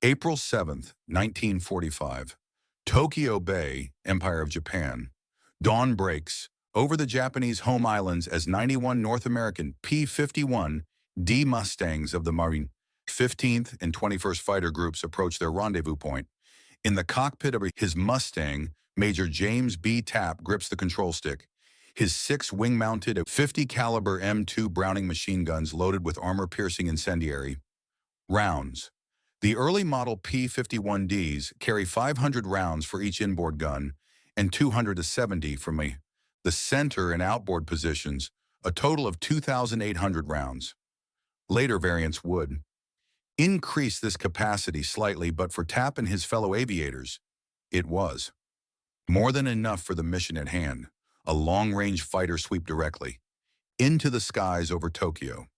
April 7th, 1945. Tokyo Bay, Empire of Japan. Dawn breaks over the Japanese home islands as 91 North American P-51 D Mustangs of the Marine 15th and 21st Fighter Groups approach their rendezvous point. In the cockpit of his Mustang, Major James B. Tapp grips the control stick. His 6 wing-mounted 50 caliber M2 Browning machine guns loaded with armor-piercing incendiary rounds. The early model P-51Ds carry 500 rounds for each inboard gun and 270 from the center and outboard positions, a total of 2,800 rounds. Later variants would increase this capacity slightly, but for Tapp and his fellow aviators, it was more than enough for the mission at hand, a long-range fighter sweep directly into the skies over Tokyo.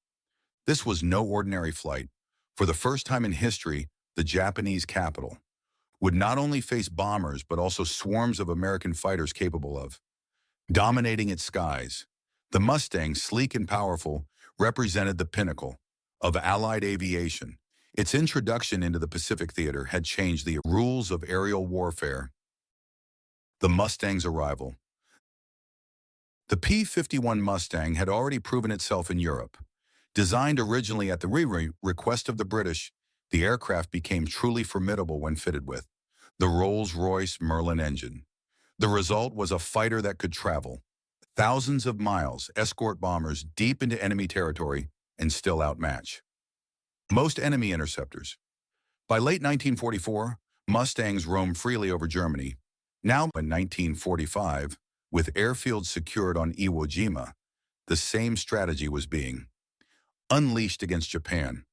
This was no ordinary flight. For the first time in history, the Japanese capital would not only face bombers but also swarms of American fighters capable of dominating its skies. The Mustang, sleek and powerful, represented the pinnacle of Allied aviation. Its introduction into the Pacific theater had changed the rules of aerial warfare. The Mustang's arrival. The P-51 Mustang had already proven itself in Europe. Designed originally at the request of the British, the aircraft became truly formidable when fitted with the Rolls-Royce Merlin engine. The result was a fighter that could travel thousands of miles, escort bombers deep into enemy territory, and still outmatch most enemy interceptors. By late 1944, Mustangs roamed freely over Germany. Now in 1945, with airfields secured on Iwo Jima, the same strategy was being unleashed against Japan.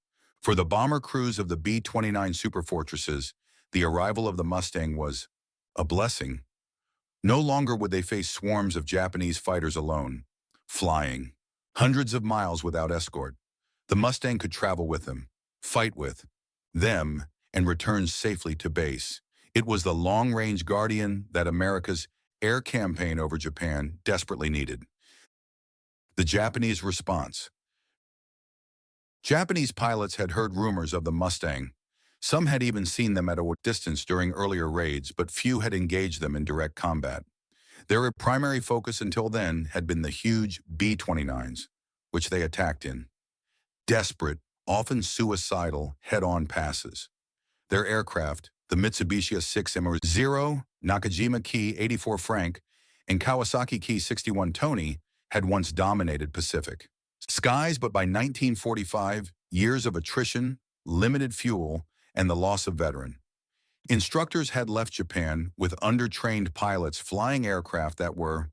For the bomber crews of the B-29 superfortresses, the arrival of the Mustang was a blessing. No longer would they face swarms of Japanese fighters alone, flying hundreds of miles without escort. The Mustang could travel with them, fight with them, and return safely to base. It was the long-range guardian that America's air campaign over Japan desperately needed. The Japanese response. Japanese pilots had heard rumors of the Mustang. Some had even seen them at a distance during earlier raids, but few had engaged them in direct combat. Their primary focus until then had been the huge B-29s, which they attacked in desperate, often suicidal, head-on passes. Their aircraft, the Mitsubishi A6M0, Nakajima Ki 84 Frank, and Kawasaki Ki 61 Tony, had once dominated Pacific skies, but by 1945, years of attrition, limited fuel, and the loss of veteran instructors had left Japan with undertrained pilots flying aircraft that were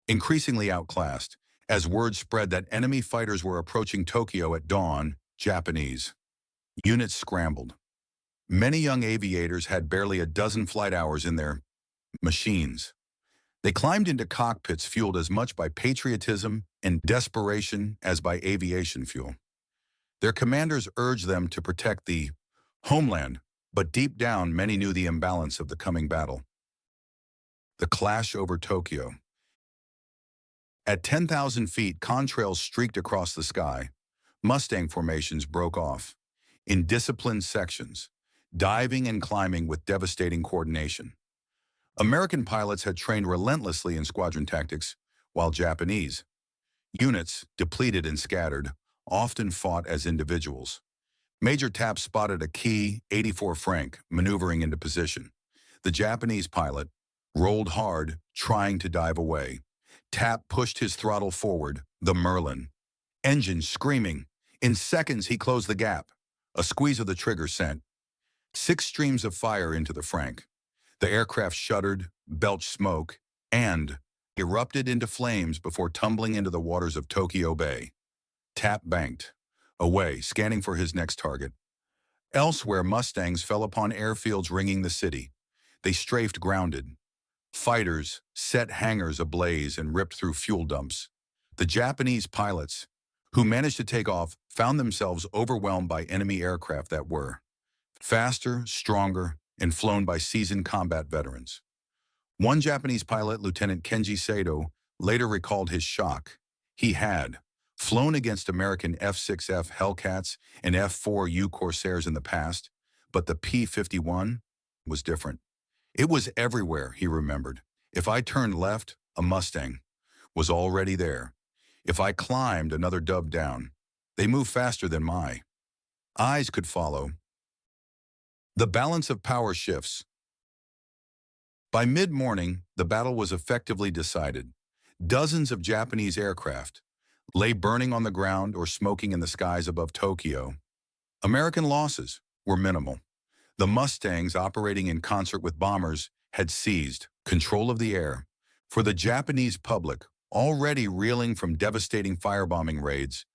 increasingly outclassed. As word spread that enemy fighters were approaching Tokyo at dawn, Japanese units scrambled. Many young aviators had barely a dozen flight hours in their machines. They climbed into cockpits fueled as much by patriotism and desperation as by aviation fuel. Their commanders urged them to protect the homeland, but deep down many knew the imbalance of the coming battle. The clash over Tokyo. At 10,000 feet, contrails streaked across the sky. Mustang formations broke off in disciplined sections, diving and climbing with devastating coordination. American pilots had trained relentlessly in squadron tactics, while Japanese units, depleted and scattered, often fought as individuals. Major Tapp spotted a Ki 84 Frank maneuvering into position. The Japanese pilot rolled hard, trying to dive away. Tapp pushed his throttle forward, the Merlin engine screaming. In seconds, he closed the gap. A squeeze of the trigger sent 6 streams of fire into the Frank. The aircraft shuddered, belched smoke, and erupted into flames before tumbling into the waters of Tokyo Bay. Tapp banked away, scanning for his next target. Elsewhere, Mustangs fell upon airfields ringing the city. They strafed grounded fighters, set hangars ablaze, and ripped through fuel dumps. The Japanese pilots, who managed to take off, found themselves overwhelmed by enemy aircraft that were faster, stronger, and flown by seasoned combat veterans. One Japanese pilot, Lieutenant Kenji Sato, later recalled his shock. He had flown against American F-6F Hellcats and F-4U Corsairs in the past, But the P-51 was different. It was everywhere, he remembered. If I turned left, a Mustang was already there. If I climbed, another dove down. They moved faster than my eyes could follow. The balance of power shifts. By mid-morning, the battle was effectively decided. Dozens of Japanese aircraft lay burning on the ground or smoking in the skies above Tokyo. American losses were minimal. The Mustangs, operating in concert with bombers, had seized control of the air. For the Japanese public, already reeling from devastating firebombing raids,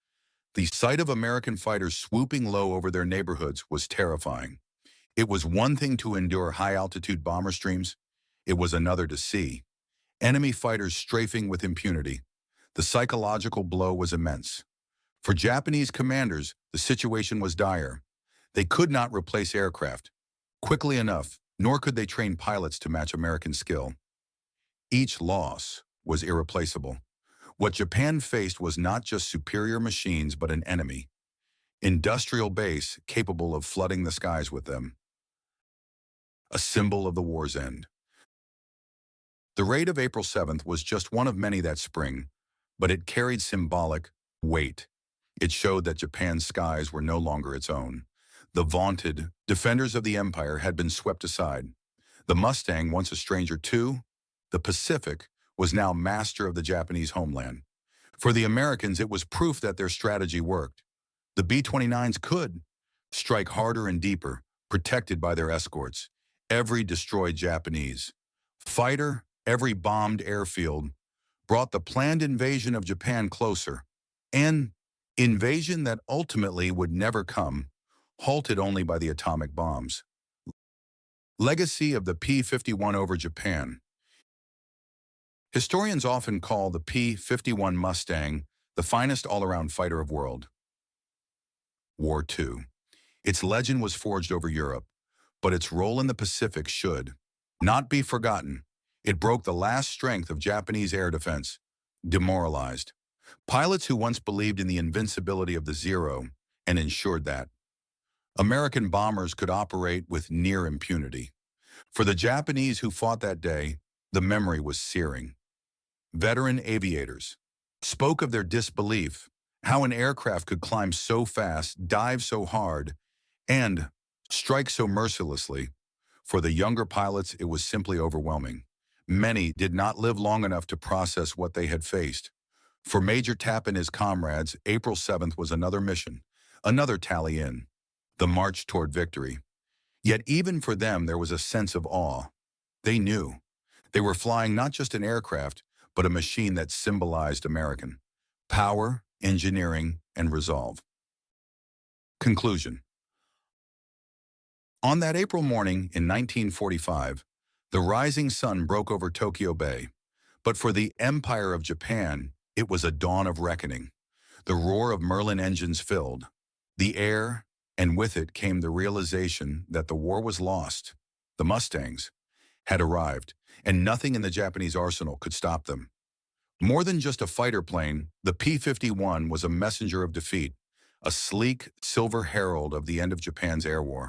the sight of American fighters swooping low over their neighborhoods was terrifying. It was one thing to endure high-altitude bomber streams. It was another to see enemy fighters strafing with impunity. The psychological blow was immense. For Japanese commanders, the situation was dire. They could not replace aircraft quickly enough, nor could they train pilots to match American skill. Each loss was irreplaceable. What Japan faced was not just superior machines, but an enemy. Industrial base capable of flooding the skies with them. A symbol of the war's end. The raid of April 7th was just one of many that spring, but it carried symbolic weight. It showed that Japan's skies were no longer its own. The vaunted defenders of the empire had been swept aside. The Mustang, once a stranger to the Pacific, was now master of the Japanese homeland. For the Americans, it was proof that their strategy worked. The B-29s could strike harder and deeper, protected by their escorts. Every destroyed Japanese fighter, every bombed airfield, brought the planned invasion of Japan closer. An invasion that ultimately would never come, halted only by the atomic bombs. Legacy of the P-51 over Japan. Historians often call the P-51 Mustang the finest all-around fighter of World War II. Its legend was forged over Europe, but its role in the Pacific should not be forgotten. It broke the last strength of Japanese air defense, demoralized pilots who once believed in the invincibility of the Zero, and ensured that American bombers could operate with near impunity. For the Japanese who fought that day, the memory was searing. Veteran aviators spoke of their disbelief, how an aircraft could climb so fast, dive so hard, and strike so mercilessly. For the younger pilots, it was simply overwhelming. Many did not live long enough to process what they had faced. For Major Tapp and his comrades, April 7th was another mission, another tally in the march toward victory. Yet even for them, there was a sense of awe. They knew they were flying not just an aircraft, but a machine that symbolized American power, engineering, and resolve. Conclusion. On that April morning in 1945, the rising sun broke over Tokyo Bay. But for the Empire of Japan, it was a dawn of reckoning. The roar of Merlin engines filled the air, and with it came the realization that the war was lost. The Mustangs had arrived, and nothing in the Japanese arsenal could stop them. More than just a fighter plane, the P-51 was a messenger of defeat, a sleek silver herald of the end of Japan's air war.